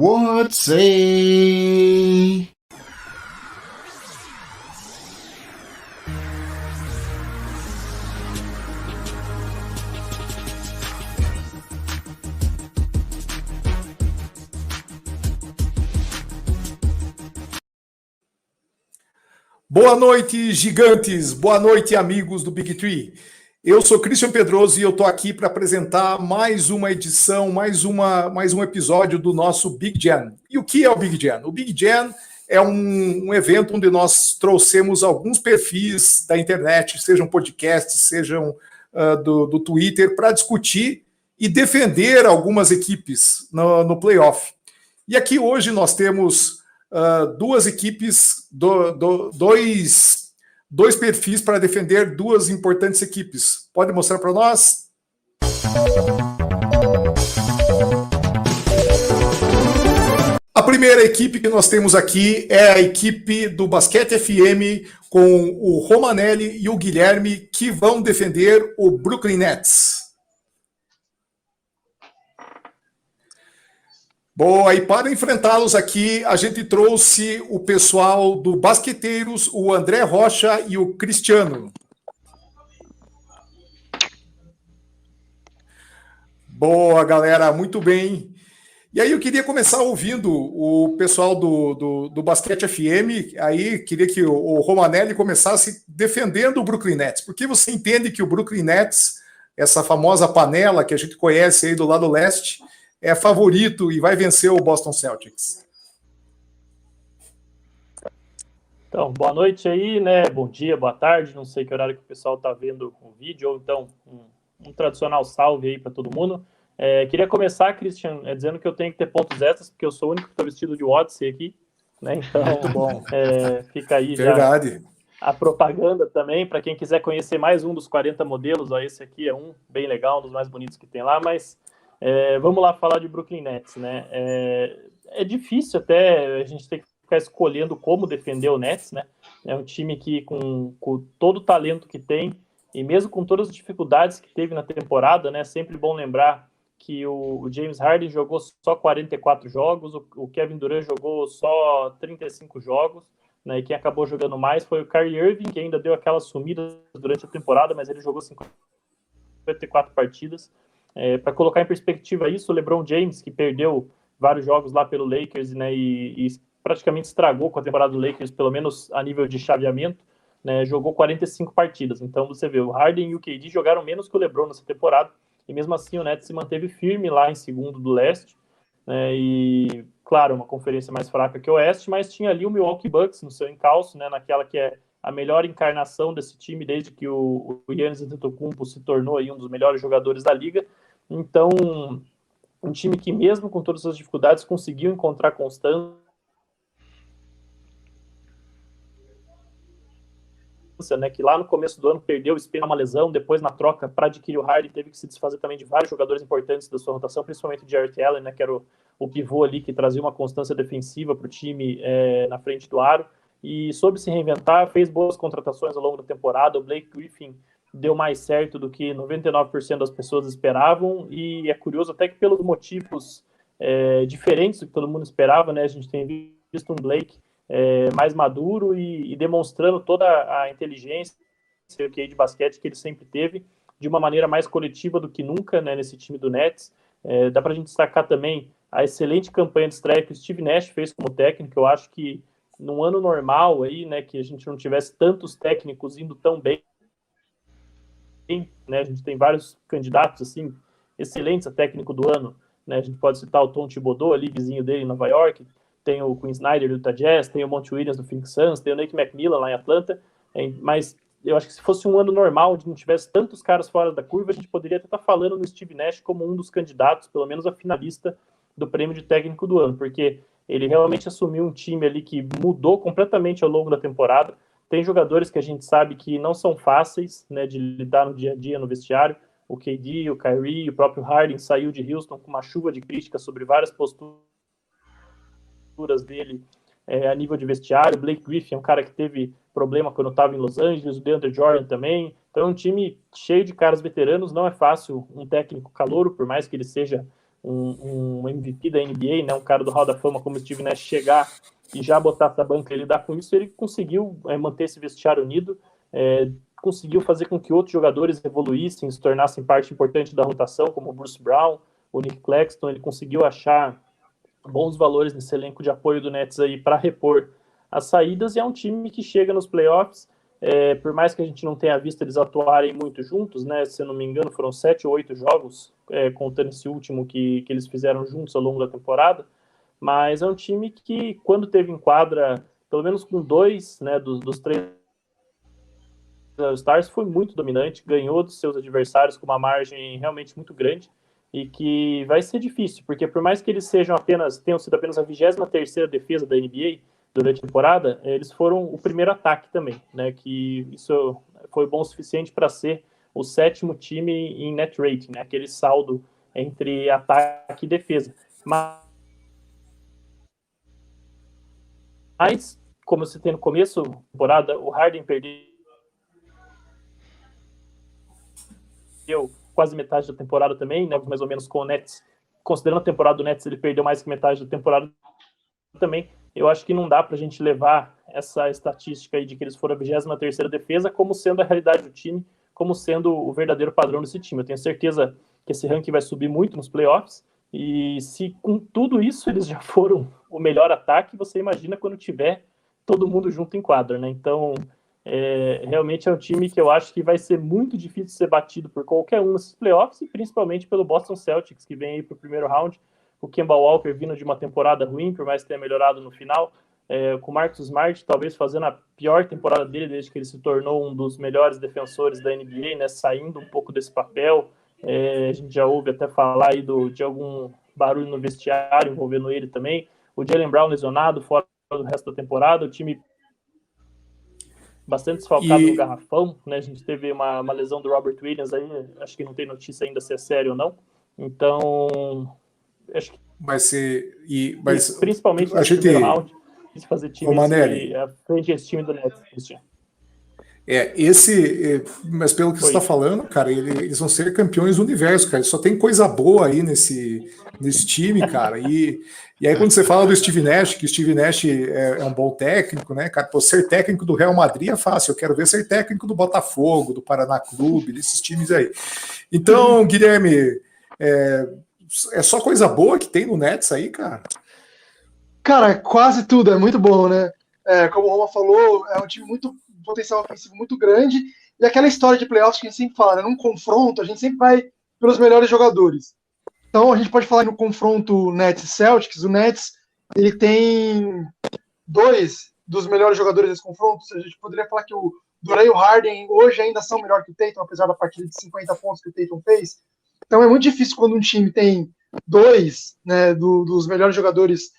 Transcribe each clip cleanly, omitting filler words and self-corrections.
What say? Boa noite, gigantes! Boa noite, amigos do Big Tree. Eu sou Christian Pedroso e eu estou aqui para apresentar mais uma edição, mais um episódio do nosso Big Jam. E o que é o Big Jam? O Big Jam é um evento onde nós trouxemos alguns perfis da internet, sejam podcasts, sejam do Twitter, para discutir e defender algumas equipes no playoff. E aqui hoje nós temos duas equipes, dois perfis para defender duas importantes equipes. Pode mostrar para nós? A primeira equipe que nós temos aqui é a equipe do Basquete FM, com o Romanelli e o Guilherme, que vão defender o Brooklyn Nets. Boa, e para enfrentá-los aqui, a gente trouxe o pessoal do Basqueteiros, o André Rocha e o Cristiano. Boa, galera, muito bem. E aí eu queria começar ouvindo o pessoal do Basquete FM, aí queria que o Romanelli começasse defendendo o Brooklyn Nets, porque você entende que o Brooklyn Nets, essa famosa panela que a gente conhece aí do lado leste, é favorito e vai vencer o Boston Celtics. Então, boa noite aí, né? Bom dia, boa tarde, não sei que horário que o pessoal está vendo o vídeo, ou então um tradicional salve aí para todo mundo. Queria começar, Christian, dizendo que eu tenho que ter pontos extras, porque eu sou o único que estou vestido de Odyssey aqui, né? Então, bom, fica aí Verdade. Já a propaganda também, para quem quiser conhecer mais um dos 40 modelos, ó, esse aqui é um bem legal, um dos mais bonitos que tem lá, mas vamos lá falar de Brooklyn Nets, né? É difícil até a gente ter que ficar escolhendo como defender o Nets, né? É um time que com todo o talento que tem e mesmo com todas as dificuldades que teve na temporada, né? Sempre bom lembrar que o James Harden jogou só 44 jogos, o Kevin Durant jogou só 35 jogos, né? E quem acabou jogando mais foi o Kyrie Irving, que ainda deu aquela sumida durante a temporada, mas ele jogou 54 partidas. Para colocar em perspectiva isso, o LeBron James, que perdeu vários jogos lá pelo Lakers, né, e praticamente estragou com a temporada do Lakers, pelo menos a nível de chaveamento, né, jogou 45 partidas. Então você vê, o Harden e o KD jogaram menos que o LeBron nessa temporada, e mesmo assim o Nets se manteve firme lá em segundo do leste, né, e claro, uma conferência mais fraca que o oeste, mas tinha ali o Milwaukee Bucks no seu encalço, né, naquela que é a melhor encarnação desse time desde que o Giannis Antetokounmpo se tornou aí um dos melhores jogadores da liga. Então, um time que mesmo com todas as dificuldades conseguiu encontrar constância, né, que lá no começo do ano perdeu o Spence uma lesão, depois na troca para adquirir o Harden teve que se desfazer também de vários jogadores importantes da sua rotação, principalmente o Jarrett Allen, né, que era o pivô ali que trazia uma constância defensiva para o time na frente do aro, e soube se reinventar, fez boas contratações ao longo da temporada. O Blake Griffin deu mais certo do que 99% das pessoas esperavam, e é curioso até que pelos motivos diferentes do que todo mundo esperava, né? A gente tem visto um Blake mais maduro e demonstrando toda a inteligência de basquete que ele sempre teve, de uma maneira mais coletiva do que nunca, né, nesse time do Nets. Dá para a gente destacar também a excelente campanha de estreia que o Steve Nash fez como técnico. Eu acho que num ano normal aí, né, que a gente não tivesse tantos técnicos indo tão bem, né, a gente tem vários candidatos assim excelentes a técnico do ano, né, a gente pode citar o Tom Thibodeau ali, vizinho dele em Nova York, tem o Quinn Snyder do Utah Jazz, tem o Monty Williams do Phoenix Suns, tem o Nate McMillan lá em Atlanta, mas eu acho que se fosse um ano normal, onde não tivesse tantos caras fora da curva, a gente poderia até estar falando no Steve Nash como um dos candidatos, pelo menos a finalista do prêmio de técnico do ano, porque ele realmente assumiu um time ali que mudou completamente ao longo da temporada. Tem jogadores que a gente sabe que não são fáceis, né, de lidar no dia a dia no vestiário. O KD, o Kyrie, o próprio Harden saiu de Houston com uma chuva de críticas sobre várias posturas dele a nível de vestiário. O Blake Griffin é um cara que teve problema quando estava em Los Angeles, o DeAndre Jordan também. Então é um time cheio de caras veteranos. Não é fácil um técnico calouro, por mais que ele seja um MVP da NBA, né, um cara do Hall da Fama como Steve Nash chegar e já botar essa banca e lidar com isso, ele conseguiu manter esse vestiário unido, conseguiu fazer com que outros jogadores evoluíssem, se tornassem parte importante da rotação, como o Bruce Brown, o Nick Claxton. Ele conseguiu achar bons valores nesse elenco de apoio do Nets aí para repor as saídas, e é um time que chega nos playoffs, por mais que a gente não tenha visto eles atuarem muito juntos, né, se eu não me engano foram 7 ou 8 jogos, contando esse último que eles fizeram juntos ao longo da temporada, mas é um time que, quando teve em quadra, pelo menos com 2, né, dos 3 Stars, foi muito dominante, ganhou dos seus adversários com uma margem realmente muito grande, e que vai ser difícil, porque por mais que eles tenham sido apenas a 23ª defesa da NBA durante a temporada, eles foram o primeiro ataque também, né, que isso foi bom o suficiente para ser o 7º time em net rating, né, aquele saldo entre ataque e defesa. Mas, como você tem no começo da temporada, o Harden perdeu quase metade da temporada também, né, mais ou menos com o Nets. Considerando a temporada do Nets, ele perdeu mais que metade da temporada também. Eu acho que não dá para a gente levar essa estatística aí de que eles foram a 23ª defesa como sendo a realidade do time, como sendo o verdadeiro padrão desse time. Eu tenho certeza que esse ranking vai subir muito nos playoffs, e se com tudo isso eles já foram o melhor ataque, você imagina quando tiver todo mundo junto em quadra, né? Então, realmente é um time que eu acho que vai ser muito difícil ser batido por qualquer um nesses playoffs, e principalmente pelo Boston Celtics, que vem aí para o primeiro round. O Kemba Walker vindo de uma temporada ruim, por mais que tenha melhorado no final, com o Marcus Smart talvez fazendo a pior temporada dele desde que ele se tornou um dos melhores defensores da NBA, né, saindo um pouco desse papel. A gente já ouve até falar aí de algum barulho no vestiário envolvendo ele também. O Jaylen Brown lesionado, fora do resto da temporada. O time bastante desfalcado no garrafão, né? A gente teve uma lesão do Robert Williams aí, acho que não tem notícia ainda se é sério ou não. Então, acho que mas principalmente no primeiro round, de fazer time frente a esse time do Nets, Cristian. Mas pelo que você está falando, cara, eles vão ser campeões do universo, cara. Só tem coisa boa aí nesse time, cara. E aí, quando você fala do Steve Nash, que o Steve Nash é um bom técnico, né, cara? Pô, ser técnico do Real Madrid é fácil. Eu quero ver ser técnico do Botafogo, do Paraná Clube, desses times aí. Então, Guilherme, é só coisa boa que tem no Nets aí, cara? Cara, quase tudo, é muito bom, né? Como o Roma falou, é um time muito potencial ofensivo muito grande, e aquela história de playoffs que a gente sempre fala, né? Num confronto, a gente sempre vai pelos melhores jogadores. Então, a gente pode falar no confronto Nets-Celtics, o Nets, ele tem 2 dos melhores jogadores desse confronto, a gente poderia falar que o Durant e o Harden hoje ainda são melhor que o Tatum, apesar da partida de 50 pontos que o Tatum fez. Então, é muito difícil quando um time tem 2, né, dos melhores jogadores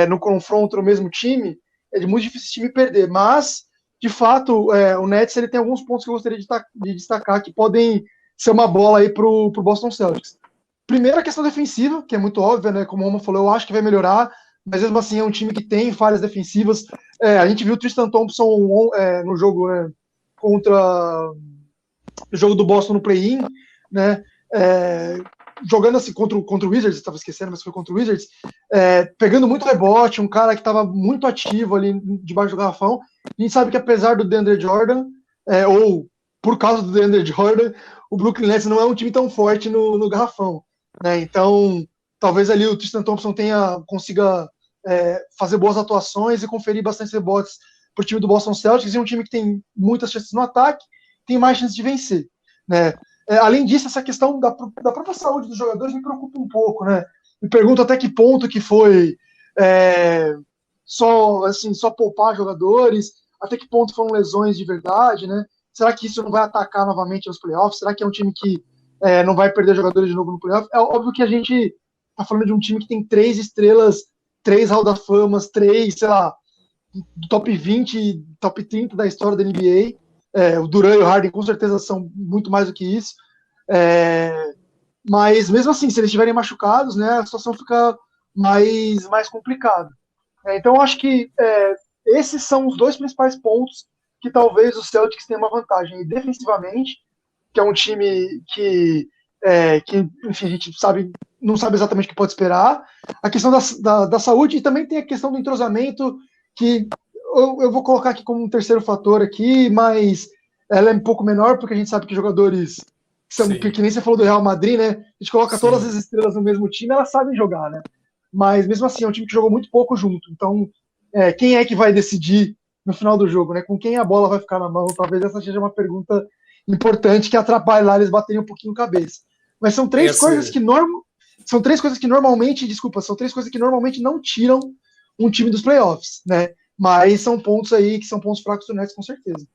no confronto no mesmo time, é muito difícil esse time perder, mas de fato, o Nets ele tem alguns pontos que eu gostaria de destacar que podem ser uma bola aí pro Boston Celtics. Primeiro, a questão defensiva, que é muito óbvia, né? Como o Roma falou, eu acho que vai melhorar, mas mesmo assim é um time que tem falhas defensivas. A gente viu o Tristan Thompson no jogo, né, contra o jogo do Boston no play-in, né? Jogando assim contra o Wizards, estava esquecendo, mas foi contra o Wizards, pegando muito rebote, um cara que estava muito ativo ali debaixo do garrafão. A gente sabe que apesar do DeAndre Jordan, ou por causa do DeAndre Jordan, o Brooklyn Nets não é um time tão forte no garrafão, né? Então, talvez ali o Tristan Thompson consiga fazer boas atuações e conferir bastante rebotes para o time do Boston Celtics, e um time que tem muitas chances no ataque, tem mais chances de vencer, né? Além disso, essa questão da própria saúde dos jogadores me preocupa um pouco, né? Me pergunto até que ponto que foi só poupar jogadores, até que ponto foram lesões de verdade, né? Será que isso não vai atacar novamente nos playoffs? Será que é um time que não vai perder jogadores de novo no playoff? É óbvio que a gente tá falando de um time que tem 3 estrelas, 3 Hall da Famas, 3, sei lá, do top 20, top 30 da história da NBA. O Durant e o Harden com certeza são muito mais do que isso. Mas mesmo assim, se eles estiverem machucados, né, a situação fica mais complicada. Então eu acho que esses são os 2 principais pontos que talvez o Celtics tenha uma vantagem. E defensivamente, que é um time que enfim, a gente sabe não sabe exatamente o que pode esperar. A questão da saúde e também tem a questão do entrosamento, que eu vou colocar aqui como um terceiro fator aqui, mas ela é um pouco menor, porque a gente sabe que jogadores que nem você falou do Real Madrid, né? A gente coloca todas as estrelas no mesmo time, elas sabem jogar, né? Mas mesmo assim, é um time que jogou muito pouco junto. Então, quem é que vai decidir no final do jogo, né? Com quem a bola vai ficar na mão? Talvez essa seja uma pergunta importante que atrapalhe lá eles baterem um pouquinho cabeça. Mas são três coisas que são três coisas que normalmente não tiram um time dos playoffs, né? Mas são pontos aí que são pontos fracos do Nets, com certeza.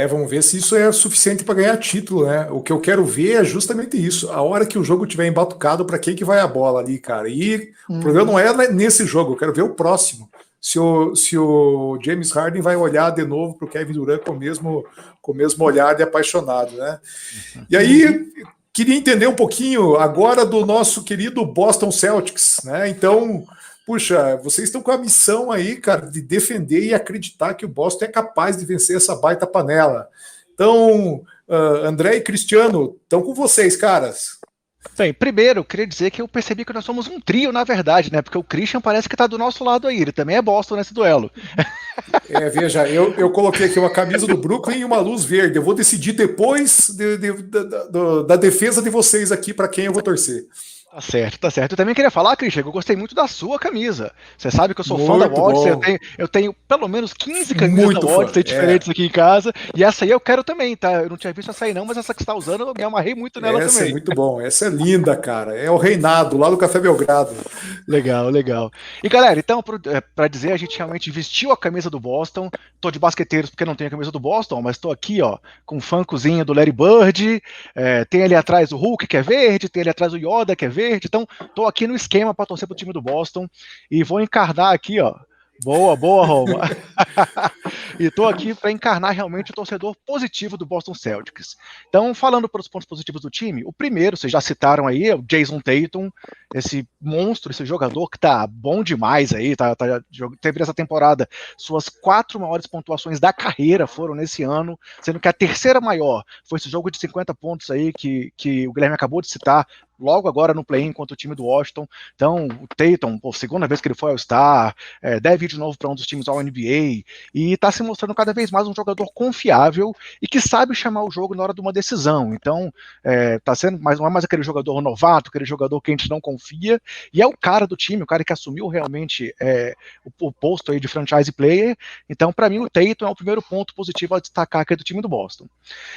Vamos ver se isso é suficiente para ganhar título, né? O que eu quero ver é justamente isso. A hora que o jogo tiver embatucado, para quem que vai a bola ali, cara? E o problema não é nesse jogo, eu quero ver o próximo. Se o James Harden vai olhar de novo para o Kevin Durant com o mesmo olhar de apaixonado, né? E aí, queria entender um pouquinho agora do nosso querido Boston Celtics, né? Então, puxa, vocês estão com a missão aí, cara, de defender e acreditar que o Boston é capaz de vencer essa baita panela. Então, André e Cristiano, estão com vocês, caras. Bem, primeiro, eu queria dizer que eu percebi que nós somos um trio, na verdade, né? Porque o Christian parece que está do nosso lado aí, ele também é Boston nesse duelo. Veja, eu coloquei aqui uma camisa do Brooklyn e uma luz verde. Eu vou decidir depois da defesa de vocês aqui para quem eu vou torcer. Tá certo, tá certo. Eu também queria falar, Christian, que eu gostei muito da sua camisa. Você sabe que eu sou fã da Odyssey, eu tenho pelo menos 15 camisas da Odyssey diferentes aqui em casa, e essa aí eu quero também, tá? Eu não tinha visto essa aí não, mas essa que você tá usando, eu me amarrei muito nela também. Essa é muito bom, essa é linda, cara. É o reinado, lá do Café Belgrado. Legal, legal. E galera, então, pra dizer, a gente realmente vestiu a camisa do Boston. Tô de basqueteiros porque não tenho a camisa do Boston, mas tô aqui, ó, com um funkozinho do Larry Bird, tem ali atrás o Hulk, que é verde, tem ali atrás o Yoda, que é verde. Então, tô aqui no esquema para torcer pro time do Boston e vou encarnar aqui, ó. Boa, Roma. E tô aqui para encarnar realmente o torcedor positivo do Boston Celtics. Então, falando pelos pontos positivos do time, o primeiro, vocês já citaram aí, é o Jason Tatum, esse monstro, esse jogador que tá bom demais aí, teve essa temporada, suas 4 maiores pontuações da carreira foram nesse ano, sendo que a terceira maior foi esse jogo de 50 pontos aí que o Guilherme acabou de citar, logo agora no play-in contra o time do Washington. Então, o Tatum, segunda vez que ele foi ao Star, deve ir de novo para um dos times ao NBA, e está se mostrando cada vez mais um jogador confiável e que sabe chamar o jogo na hora de uma decisão. Então, tá sendo não é mais aquele jogador novato, aquele jogador que a gente não confia, e é o cara do time, o cara que assumiu realmente o posto aí de franchise player. Então, para mim, o Tatum é o primeiro ponto positivo a destacar aqui do time do Boston.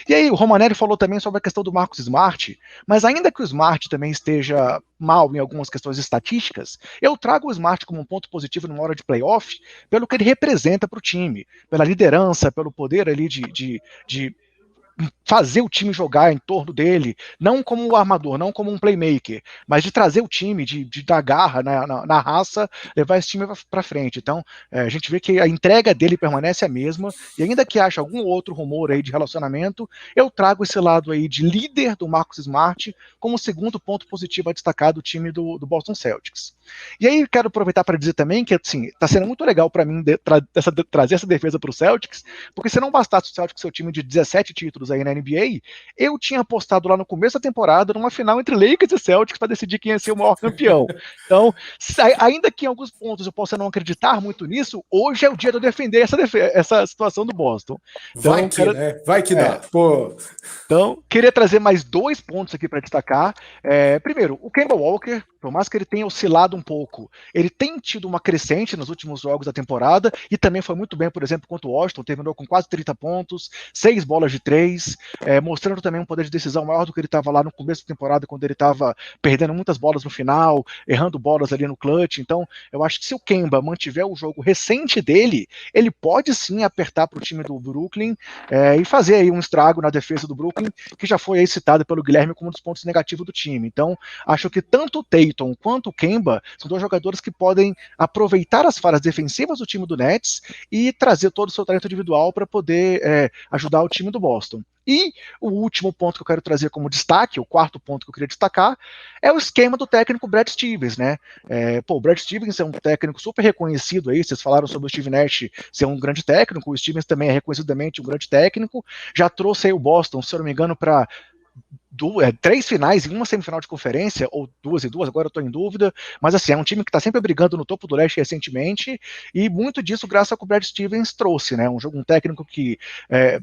E aí, o Romanelli falou também sobre a questão do Marcus Smart, mas ainda que o Smart também esteja mal em algumas questões estatísticas, eu trago o Smart como um ponto positivo numa hora de playoff, pelo que ele representa para o time, pela liderança, pelo poder ali de fazer o time jogar em torno dele, não como um armador, não como um playmaker, mas de trazer o time, de dar garra na raça, levar esse time para frente. Então, a gente vê que a entrega dele permanece a mesma, e ainda que ache algum outro rumor aí de relacionamento, eu trago esse lado aí de líder do Marcus Smart como segundo ponto positivo a destacar do time do Boston Celtics. E aí, quero aproveitar para dizer também que, assim, tá sendo muito legal para mim trazer essa defesa para o Celtics, porque se não bastasse o Celtics ser o time de 17 títulos aí na NBA, eu tinha apostado lá no começo da temporada numa final entre Lakers e Celtics para decidir quem ia ser o maior campeão. Então, ainda que em alguns pontos eu possa não acreditar muito nisso, hoje é o dia de eu defender essa situação do Boston. Então, Vai que dá. Pô. Então, queria trazer mais 2 pontos aqui para destacar. Primeiro, o Kemba Walker, por mais que ele tenha oscilado um pouco, ele tem tido uma crescente nos últimos jogos da temporada e também foi muito bem, por exemplo, contra o Washington, terminou com quase 30 pontos, 6 bolas de 3, mostrando também um poder de decisão maior do que ele estava lá no começo da temporada, quando ele estava perdendo muitas bolas no final, errando bolas ali no clutch. Então, eu acho que se o Kemba mantiver o jogo recente dele, ele pode sim apertar para o time do Brooklyn e fazer aí um estrago na defesa do Brooklyn, que já foi aí citado pelo Guilherme como um dos pontos negativos do time. Então, acho que tanto o Tatum quanto o Kemba são 2 jogadores que podem aproveitar as falhas defensivas do time do Nets e trazer todo o seu talento individual para poder ajudar o time do Boston. E o último ponto que eu quero trazer como destaque, o quarto ponto que eu queria destacar, é o esquema do técnico Brad Stevens, né? O Brad Stevens é um técnico super reconhecido aí, vocês falaram sobre o Steve Nash ser um grande técnico, o Stevens também é reconhecidamente um grande técnico, já trouxe aí o Boston, se eu não me engano, para 3 finais e uma semifinal de conferência, ou 2 e 2, agora eu estou em dúvida, mas assim, é um time que está sempre brigando no topo do leste recentemente, e muito disso graças ao que o Brad Stevens trouxe, né? Um técnico que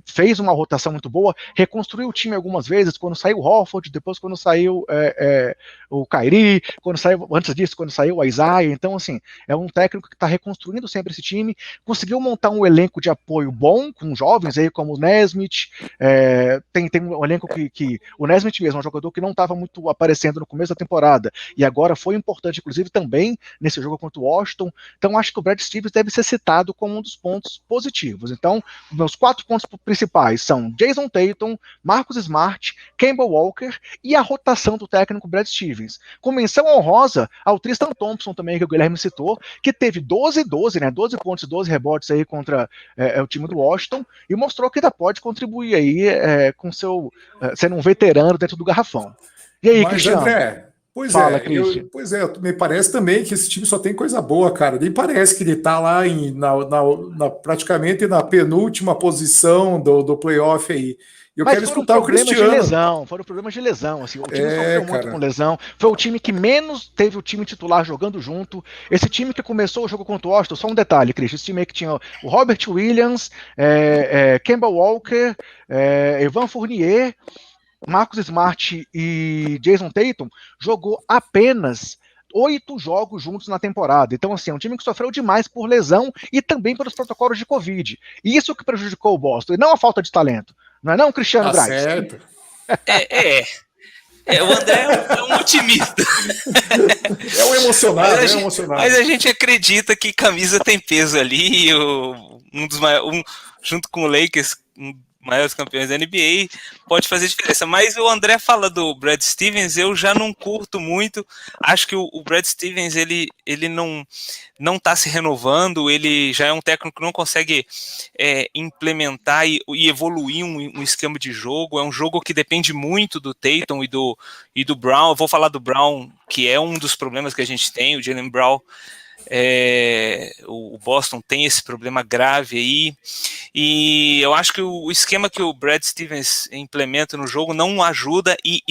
fez uma rotação muito boa, reconstruiu o time algumas vezes, quando saiu o Horford, depois quando saiu o Kyrie, antes disso, quando saiu o Isaiah. Então, assim, é um técnico que está reconstruindo sempre esse time, conseguiu montar um elenco de apoio bom, com jovens aí como o Nesmith, tem um elenco que o Nesmith mesmo é um jogador que não estava muito aparecendo no começo da temporada, e agora foi importante, inclusive, também nesse jogo contra o Washington. Então, acho que o Brad Stevens deve ser citado como um dos pontos positivos. Então, meus 4 pontos principais são Jason Tatum, Marcus Smart, Kemba Walker e a rotação do técnico Brad Stevens. Com menção honrosa ao Tristan Thompson também, que o Guilherme citou, que teve 12-12, né, 12 pontos e 12 rebotes aí contra o time do Washington, e mostrou que ainda pode contribuir aí com sendo um veterano dentro do garrafão. E aí, Mas, Cristiano? André, Fala, me parece também que esse time só tem coisa boa, cara. Nem parece que ele tá lá praticamente na penúltima posição do playoff aí. Eu Mas quero escutar o Cristiano. Foram problemas de lesão, assim, o time sofreu muito com lesão, foi o time que menos teve o time titular jogando junto. Esse time que começou o jogo contra o Washington, só um detalhe, Cris, esse time aí que tinha o Robert Williams, Kemba Walker, Evan Fournier, Marcus Smart e Jason Tatum, jogou apenas 8 jogos juntos na temporada. Então, assim, é um time que sofreu demais por lesão e também pelos protocolos de Covid. Isso que prejudicou o Boston, e não a falta de talento. Não é não, Cristiano Braz? Certo. O André é um otimista. É um emocionado, mas a gente acredita que camisa tem peso ali. Junto com o Lakers, maiores campeões da NBA, pode fazer diferença. Mas o André fala do Brad Stevens, eu já não curto muito. Acho que o Brad Stevens ele não está se renovando, ele já é um técnico que não consegue implementar e evoluir um esquema de jogo. É um jogo que depende muito do Tatum e do Brown. Eu vou falar do Brown, que é um dos problemas que a gente tem, o Jaylen Brown. O Boston tem esse problema grave aí, e eu acho que o esquema que o Brad Stevens implementa no jogo não ajuda, e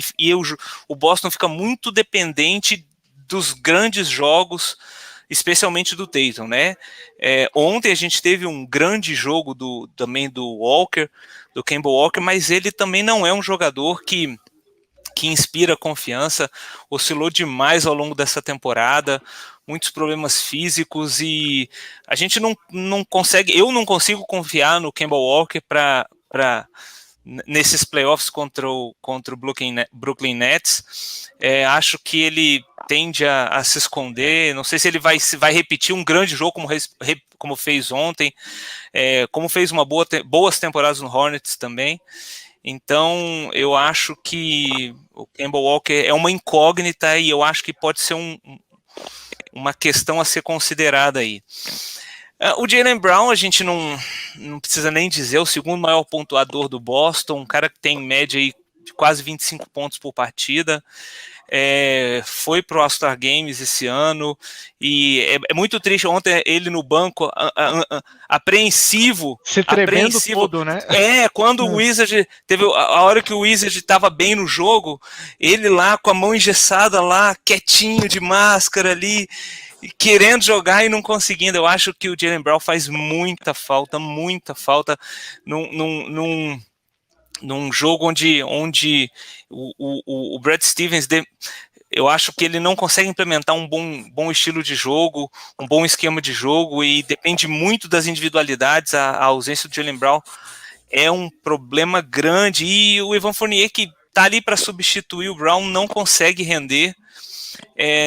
o Boston fica muito dependente dos grandes jogos, especialmente do Tatum, né? Ontem a gente teve um grande jogo também do Walker, do Kemba Walker, mas ele também não é um jogador que inspira confiança, oscilou demais ao longo dessa temporada, muitos problemas físicos, e a gente não consegue, eu não consigo confiar no Kemba Walker nesses playoffs contra o Brooklyn Nets. Acho que ele tende a se esconder, não sei se ele vai repetir um grande jogo como fez ontem, como fez boas temporadas no Hornets também. Então, eu acho que o Kemba Walker é uma incógnita, e eu acho que pode ser uma questão a ser considerada aí. O Jaylen Brown, a gente não precisa nem dizer, o segundo maior pontuador do Boston, um cara que tem média aí de quase 25 pontos por partida. Foi pro All-Star Games esse ano, e é muito triste ontem ele no banco, apreensivo, se tremendo todo, né? Quando o Wizard teve a hora que o Wizard estava bem no jogo, ele lá com a mão engessada lá, quietinho de máscara ali, querendo jogar e não conseguindo. Eu acho que o Jaylen Brown faz muita falta num jogo onde o Brad Stevens, eu acho que ele não consegue implementar um bom estilo de jogo, um bom esquema de jogo, e depende muito das individualidades. A ausência do Jaylen Brown é um problema grande, e o Evan Fournier, que está ali para substituir o Brown, não consegue render,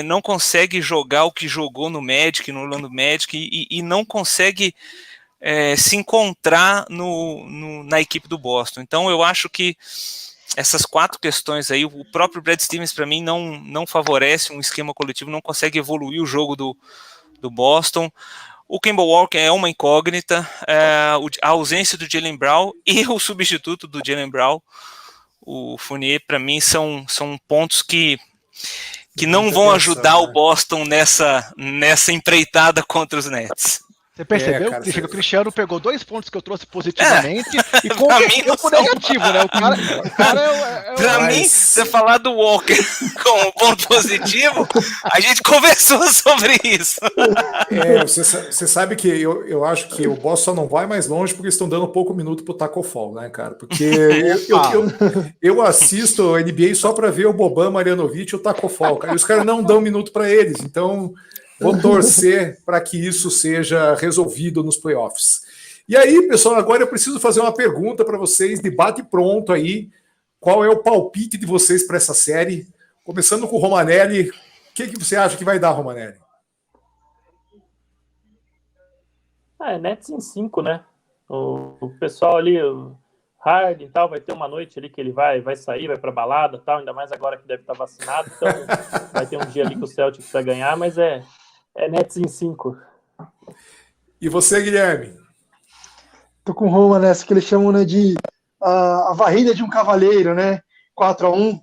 não consegue jogar o que jogou no Orlando Magic, e não consegue se encontrar na equipe do Boston. Então eu acho que essas 4 questões aí, o próprio Brad Stevens para mim não favorece um esquema coletivo, não consegue evoluir o jogo do Boston. O Kemba Walker é uma incógnita, a ausência do Jaylen Brown e o substituto do Jaylen Brown, o Fournier, para mim são pontos que não vão ajudar o Boston nessa empreitada contra os Nets. Você percebeu, cara, Christian, você- que o Cristiano pegou 2 pontos que eu trouxe positivamente e Pra mim, converteu pro negativo, né? O cara é Pra Mas- mim, você falar do Walker como ponto positivo, a gente conversou sobre isso. Você sabe que eu acho que o Boston não vai mais longe porque estão dando pouco minuto pro Taco Fall, né, cara? Porque eu assisto a NBA só para ver o Boban Marjanovic e o Taco Fall, cara, e os caras não dão minuto para eles, então vou torcer para que isso seja resolvido nos playoffs. E aí, pessoal, agora eu preciso fazer uma pergunta para vocês, debate pronto aí. Qual é o palpite de vocês para essa série? Começando com o Romanelli, o que você acha que vai dar, Romanelli? Nets em 5, né? O pessoal ali, o Harden e tal, vai ter uma noite ali que ele vai sair, vai pra balada e tal, ainda mais agora que deve estar vacinado, então vai ter um dia ali que o Celtics vai ganhar, mas é Nets em 5. E você, Guilherme? Tô com Roma nessa que eles chamam, né, de a varrida de um cavaleiro, né? 4-1.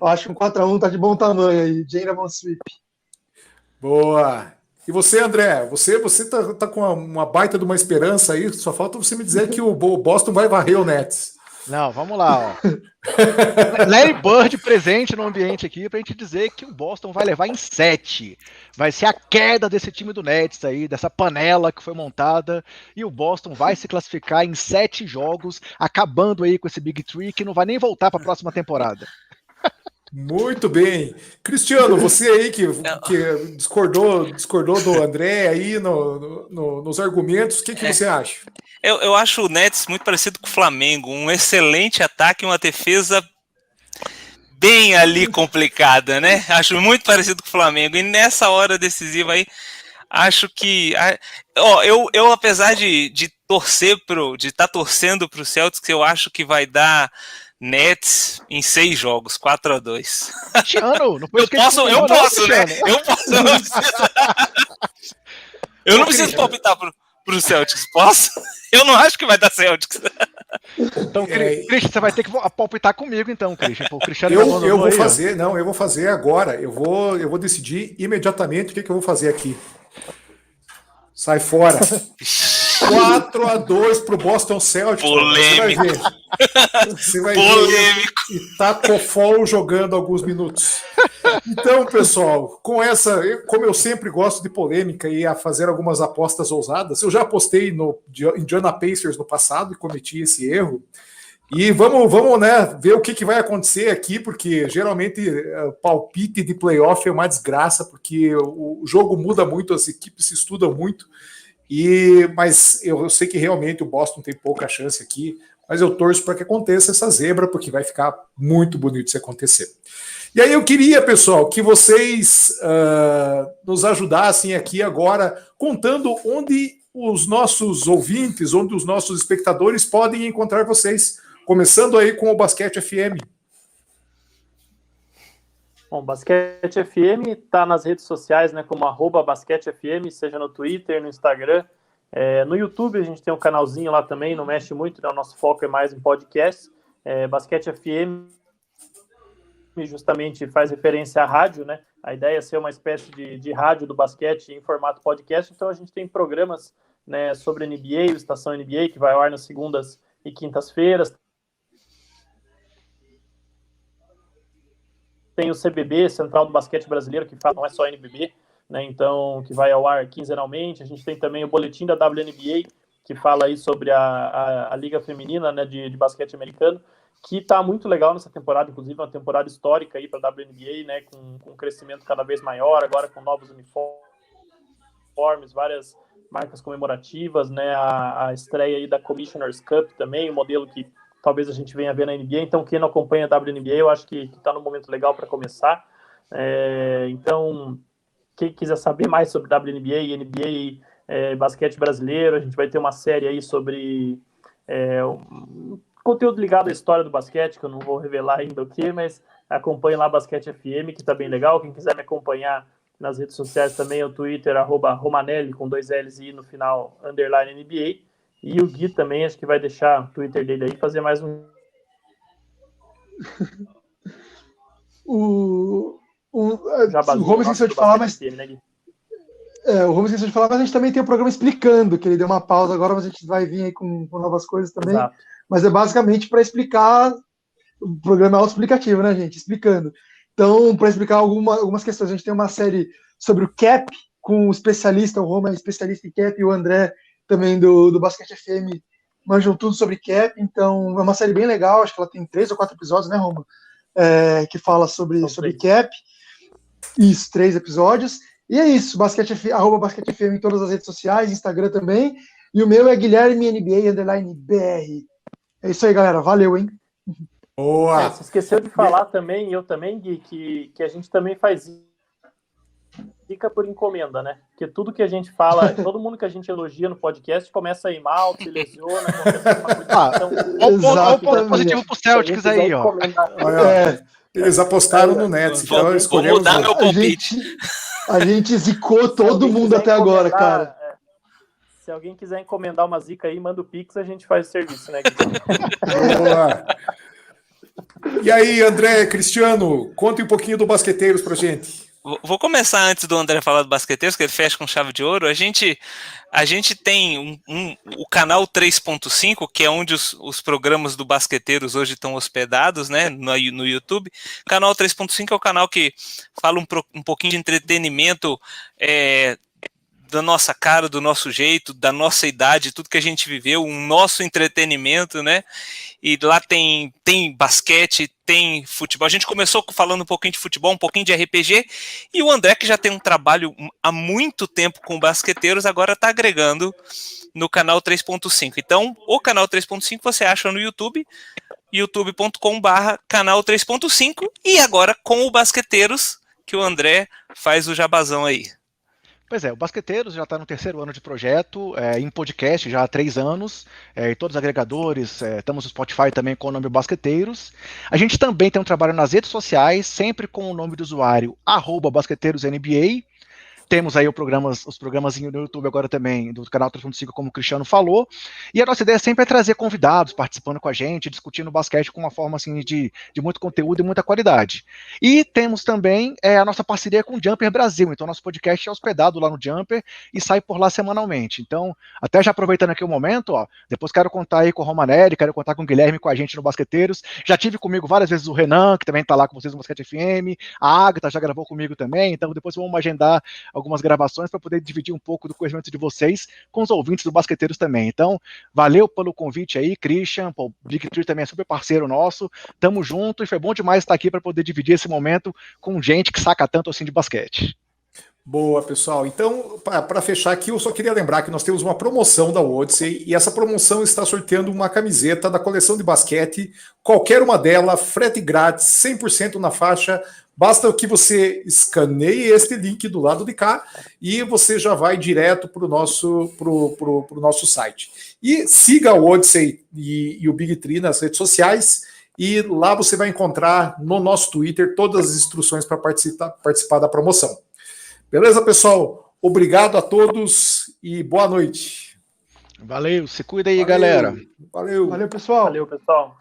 Eu acho que um 4-1 tá de bom tamanho aí. Jane Von Sweep. Boa! E você, André? Você tá com uma baita de uma esperança aí, só falta você me dizer que o Boston vai varrer o Nets. Não, vamos lá, ó. Larry Bird presente no ambiente aqui pra gente dizer que o Boston vai levar em 7. Vai ser a queda desse time do Nets aí, dessa panela que foi montada, e o Boston vai se classificar em 7 jogos, acabando aí com esse Big Three que não vai nem voltar para a próxima temporada. Muito bem. Cristiano, você aí que discordou do André aí nos argumentos, o que você acha? Eu acho o Nets muito parecido com o Flamengo, um excelente ataque e uma defesa bem ali complicada, né? Acho muito parecido com o Flamengo. E nessa hora decisiva aí, acho que... Eu apesar de estar torcendo pro Celtics, eu acho que vai dar Nets em 6 jogos, 4-2. Cristiano, não Eu posso, né? Eu não preciso palpitar pro Celtics, posso? Eu não acho que vai dar Celtics. Então, Christian, você vai ter que palpitar comigo, então, Christian. O Cristiano eu vou fazer agora. Eu vou decidir imediatamente o que eu vou fazer aqui. Sai fora. 4-2 pro Boston Celtics. Polêmico. Você vai ver. E Taco Fall jogando alguns minutos. Então, pessoal, como eu sempre gosto de polêmica e a fazer algumas apostas ousadas, eu já apostei em Indiana Pacers no passado e cometi esse erro. E vamos né, ver o que vai acontecer aqui, porque geralmente palpite de playoff é uma desgraça, porque o jogo muda muito, as equipes se estudam muito. Mas eu sei que realmente o Boston tem pouca chance aqui, mas eu torço para que aconteça essa zebra, porque vai ficar muito bonito se acontecer. E aí eu queria, pessoal, que vocês nos ajudassem aqui agora, contando onde os nossos ouvintes, onde os nossos espectadores podem encontrar vocês, começando aí com o Basquete FM. Bom, Basquete FM está nas redes sociais, né, como @Basquete FM, seja no Twitter, no Instagram. No YouTube a gente tem um canalzinho lá também, não mexe muito, né, o nosso foco é mais em podcast. Basquete FM justamente faz referência à rádio, né? A ideia é ser uma espécie de rádio do basquete em formato podcast, então a gente tem programas, né, sobre NBA, o Estação NBA, que vai ao ar nas segundas e quintas-feiras. Tem o CBB, Central do Basquete Brasileiro, que não é só NBB, né, então, que vai ao ar quinzenalmente. A gente tem também o Boletim da WNBA, que fala aí sobre a Liga Feminina, né, de basquete americano, que está muito legal nessa temporada, inclusive uma temporada histórica aí para a WNBA, né, com um crescimento cada vez maior, agora com novos uniformes, várias marcas comemorativas, né, a estreia aí da Commissioner's Cup também, um modelo que talvez a gente venha ver na NBA. Então, quem não acompanha a WNBA, eu acho que está num momento legal para começar. Então, quem quiser saber mais sobre WNBA, NBA, basquete brasileiro, a gente vai ter uma série aí sobre conteúdo ligado à história do basquete, que eu não vou revelar ainda o que, mas acompanhe lá Basquete FM, que está bem legal. Quem quiser me acompanhar nas redes sociais também, é o Twitter, @Romanelli, com 2 L's e no final, _NBA. E o Gui também, acho que vai deixar o Twitter dele aí e fazer mais um. O Roma esqueceu de falar, mas. FM, né, Gui? o Romulo esqueceu de falar, mas a gente também tem o programa Explicando, que ele deu uma pausa agora, mas a gente vai vir aí com novas coisas também. Exato. Mas é basicamente para explicar, o programa é autoexplicativo, né, gente? Explicando. Então, para explicar algumas questões, a gente tem uma série sobre o cap, com o especialista, o Roma é especialista em cap, e o André também do Basquete FM manjam tudo sobre cap, então é uma série bem legal, acho que ela tem 3 ou 4 episódios, né, Roma? Que fala sobre cap. Isso, 3 episódios. E é isso, @BasqueteFM em todas as redes sociais, Instagram também. E o meu é Guilherme NBA _BR. É isso aí, galera. Valeu, hein? Boa! Você esqueceu de falar também, e eu também, Gui, que a gente também faz dica por encomenda, né? Porque tudo que a gente fala, todo mundo que a gente elogia no podcast começa a ir mal, se lesiona, acontece alguma coisa. Olha o ponto positivo pro Celtics aí, ó. Eles apostaram no Nets, então vou mudar meu palpite. A gente zicou todo mundo até agora, cara. Se alguém quiser encomendar uma zica aí, manda o Pix, a gente faz o serviço, né? Boa! E aí, André, Cristiano, conte um pouquinho do Basqueteiros pra gente. Vou começar antes do André falar do Basqueteiros, que ele fecha com chave de ouro. A gente tem o canal 3.5, que é onde os programas do Basqueteiros hoje estão hospedados, né, no YouTube. O canal 3.5 é o canal que fala um pouquinho de entretenimento, da nossa cara, do nosso jeito, da nossa idade, tudo que a gente viveu, um nosso entretenimento, né? E lá tem basquete, tem futebol. A gente começou falando um pouquinho de futebol, um pouquinho de RPG, e o André, que já tem um trabalho há muito tempo com basqueteiros, agora está agregando no canal 3.5. Então, o canal 3.5 você acha no YouTube, youtube.com/canal 3.5, e agora com o Basqueteiros, que o André faz o jabazão aí. Pois é, o Basqueteiros já está no 3º ano de projeto, em podcast já há 3 anos, em todos os agregadores, estamos no Spotify também com o nome Basqueteiros. A gente também tem um trabalho nas redes sociais, sempre com o nome do usuário, @BasqueteirosNBA. Temos aí os programas no YouTube agora também, do canal 3.5, como o Cristiano falou. E a nossa ideia sempre é trazer convidados participando com a gente, discutindo basquete com uma forma assim, de muito conteúdo e muita qualidade. E temos também a nossa parceria com o Jumper Brasil. Então, nosso podcast é hospedado lá no Jumper e sai por lá semanalmente. Então, até já aproveitando aqui o momento, depois quero contar aí com o Romanelli, quero contar com o Guilherme, com a gente no Basqueteiros. Já tive comigo várias vezes o Renan, que também está lá com vocês no Basquete FM. A Agatha já gravou comigo também. Então, depois vamos agendar algumas gravações para poder dividir um pouco do conhecimento de vocês com os ouvintes do Basqueteiros também. Então, valeu pelo convite aí, Christian, o Big Tree também é super parceiro nosso, tamo junto e foi bom demais estar aqui para poder dividir esse momento com gente que saca tanto assim de basquete. Boa, pessoal. Então, para fechar aqui, eu só queria lembrar que nós temos uma promoção da Odyssey e essa promoção está sorteando uma camiseta da coleção de basquete, qualquer uma delas, frete grátis, 100% na faixa. Basta que você escaneie este link do lado de cá e você já vai direto para o nosso site. E siga o Odyssey e o Big Tree nas redes sociais e lá você vai encontrar no nosso Twitter todas as instruções para participar da promoção. Beleza, pessoal? Obrigado a todos e boa noite. Valeu, se cuida aí, galera. Valeu. Valeu, pessoal. Valeu, pessoal.